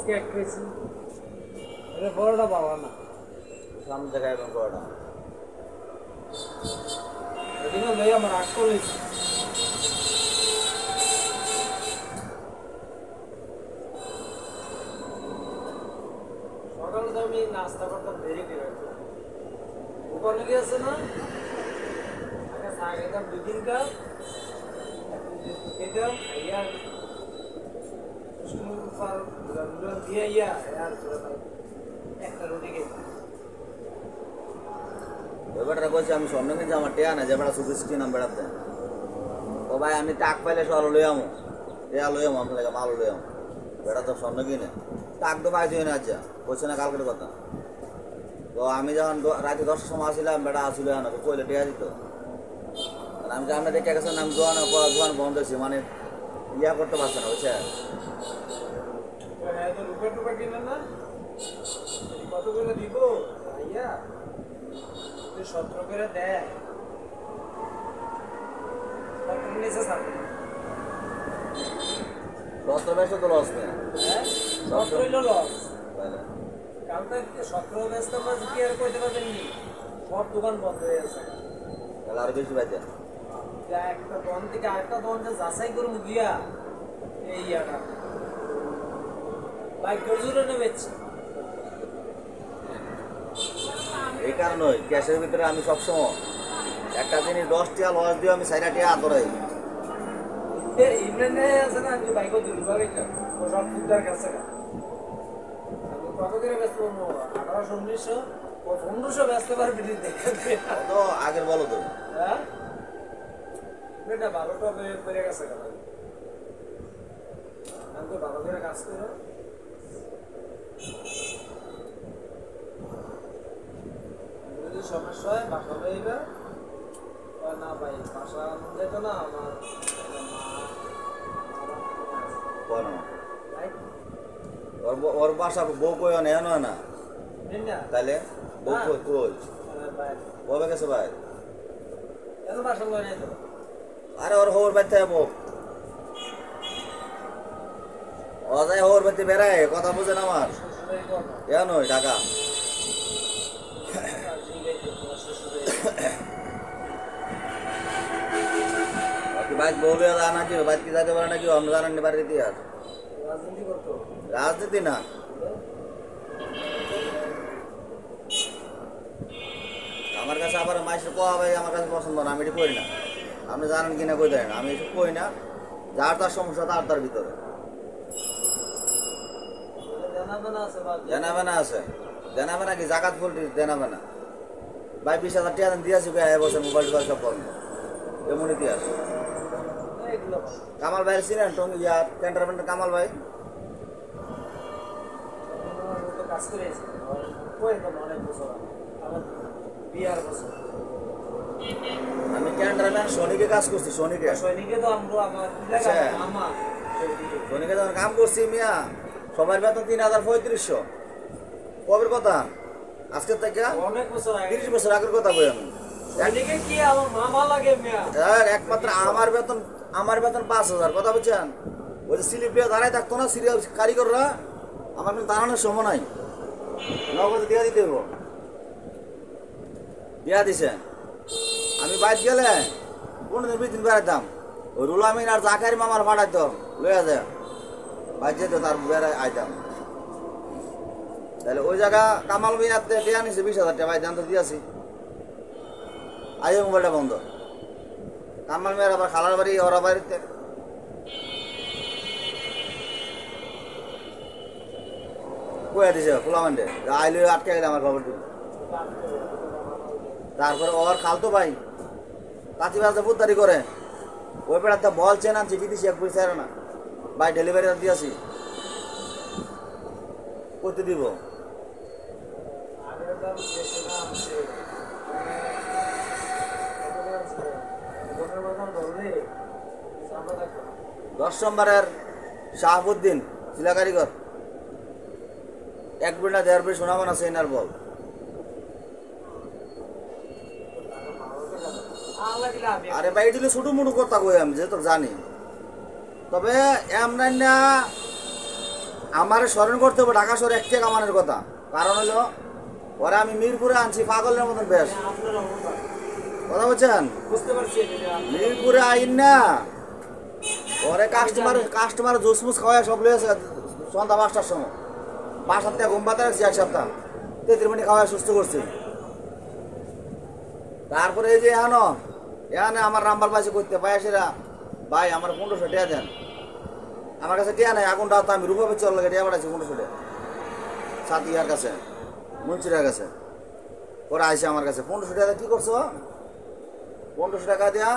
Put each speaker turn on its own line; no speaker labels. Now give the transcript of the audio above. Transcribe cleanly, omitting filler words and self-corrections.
Cake খেয়েছি এটা বড়টা বাবা না
সামনে দেখায় এবং বড়টা
এদিকে লই আমার আগ করেছি সকালে তো আমি নাস্তা করতাম দেরি করে ওখানে গিয়েছে না আগে চা খেতাম 2-3 কাপ খেতাম খাইয়া দিয়ে ইয়া আর একটা রুটি খেতাম
ব্যাপারটা বলছি আমি স্বর্ণ কিনছি আমার টেয়া না যে বেড়া সুবিস্টি নাম বেড়াতে ও ভাই আমি টাক পাইলে সব লই আমো টেয়া লই আমো আমি লাগে মাল লই আমো বেড়া তো স্বর্ণ কিনে টাক তো পাইছি না আচ্ছা বলছে না কালকের কথা তো আমি যখন রাতে 10টার সময় আসছিলাম বেড়া আসছিল না তো কইলে টেয়া দিত আমি যে আমরা দেখে গেছেন আমি দোকান বন্ধ হয়েছি মানে ইয়া করতে পারছে না বুঝছে
কত করে দিব ভাইয়া 17 করে দেয় নিচে থাকবে
17 বেশ তো লস নেই
17 হইল লস কাল থেকে 17 ব্যস্ত মাস কি আর কইতে পারবেন নি সব দোকান বন্ধ হয়ে আছে
তাহলে আর বেশি বাজে
একটা দোকান থেকে আরেকটা দোকানটা যাচাই করবো গিয়া এই ইয়াটা বাইক জোরে নেবেছে
এই কারণে ক্যাশের ভিতরে আমি সবসময় একটা জিনিস 10 টাকা লস দিয়ে আমি 4 টাকা আদরাই
ইমরানে আছে না যে বাইক দিল বাড়িটা ও সব ফুটার কাছে না আমি কত করে ব্যস্ত 1800 1900 ও 1500 ব্যস্ত পার বিডি দেখে
তো আগের বলো তো
হ্যাঁ বেটা ভালোটা করে গেছে কেন আমি তো ভালো করে কাজ করো যদি সমস্যা হয় বাসা লইবা না ভাই বাসা যেত না আমার
ওর বাসা বউ কই না না তাহলে বউ কই কবে গেছে ভাই
বাসা লই নাই তো
আরে ওর হোর বাইতে বউ অজায় হোর বাইতে বেড়ায় কথা বুঝে না আমার এন ঢাকা বাইক বলে নাকি বাইক কি যাইতে পারে নাকি আমরা জানেন বাড়ি দিয়ে আর রাজনীতি না আমার কাছে আবার মাইসের কোয়া ভাই আমার কাছে পছন্দ না আমি এটা করি না আপনি জানেন কিনা কই দেন আমি এসব কই না যার তার সমস্যা তার ভিতরে জানাবে না আছে জানাবে না কি জাকাত ফুল জানাবে না ভাই 20,000 টাকা দিয়েছি বছর মোবাইল টোবাইল সব করবো এমন ইতিহাস কামাল ভাই ছিলেন টঙ্গি ক্যান্টারমেন্টের কামাল ভাই আমি ক্যান্টারমেন্ট সনিকে কাজ করছি সনিকে সনিকে যখন কাম করছি মিয়া সবার বেতন 3,3500 কবের কথা আজকের থেকে 30 বছর আগের কথা কই আমি একমাত্র আমার বেতন 5,000 কথা বলছেন ওই যে স্লিপ দিয়ে দাঁড়ায় থাকতো না সিরিয়াল কারিগররা আমার কিন্তু দাঁড়ানোর সময় নাই নগদ দিয়া দিতে হইব দিয়া দিছেন আমি বাইক গেলে 15-20 দিন বেড়াইতাম ওই রুলামিন আর জাকারি মামার পাঠাইতো লইয়া যায় বাইক যেত তার বেড়ায় আইতাম তাহলে ওই জায়গা কামাল মিয়াতে দেয়া নিছে 20,000 টাকা ভাই জানতো দিয়েছি আইও মোবাইলটা বন্ধ কামাল মেয়ের আবার খালার বাড়ি ওরা বাড়িতে কয়ে দিছে ফুলামান্ডে আইলে আটকে গেলে আমার খবর দিল তারপরে ওর খালতো ভাই কাঁচিবাজে বুদ্ধি করে ওই বেড়াতে বল চেন আনছি বিদেশি এক পয়সা না ভাই ডেলিভারি দিয়েছি করতে দিব দশ নম্বরের শাহাবুদ্দিন শিলা কারিগর 1 বিড়া 1.5 বিড়ি সোনামান আছে এনার বল আরে ভাই দিলে ছোট মোটো কথা কই আমি যে তো জানি তবে এমন না আমার স্মরণ করতে হবে ঢাকা শহরে একটি কামানের কথা, কারণ হলো ওরা আমি মিরপুরে আনছি পাগলের মতন বেশ,
আপনার অবস্থা
কথা বলছেন?
বুঝতে পারছি
মিরপুরে আইন না ওরে কাস্টমার জুসমুস খাওয়ায় সব লয়েছে সন্ধ্যা 5টার সময়, বাসার থেকে ঘুম পাতে রাখছি 1 সপ্তাহ, 33 মিনিট খাওয়ায় সুস্থ করছি। তারপরে এই যে এখানে আমার নাম্বার পাইছে করতে পাই সেরা ভাই আমার 1500 টাকা দেন, আমার কাছে টিয়া নাই, এখন রাত আমি রূপা চল লাগে টিয়া পাঠাইছি 1500 টাকা সাথিয়ার কাছে, মুন্সিরার কাছে। ওরা আইসে আমার কাছে 1500 টাকা কি করছো, 1500 টাকা দেয়া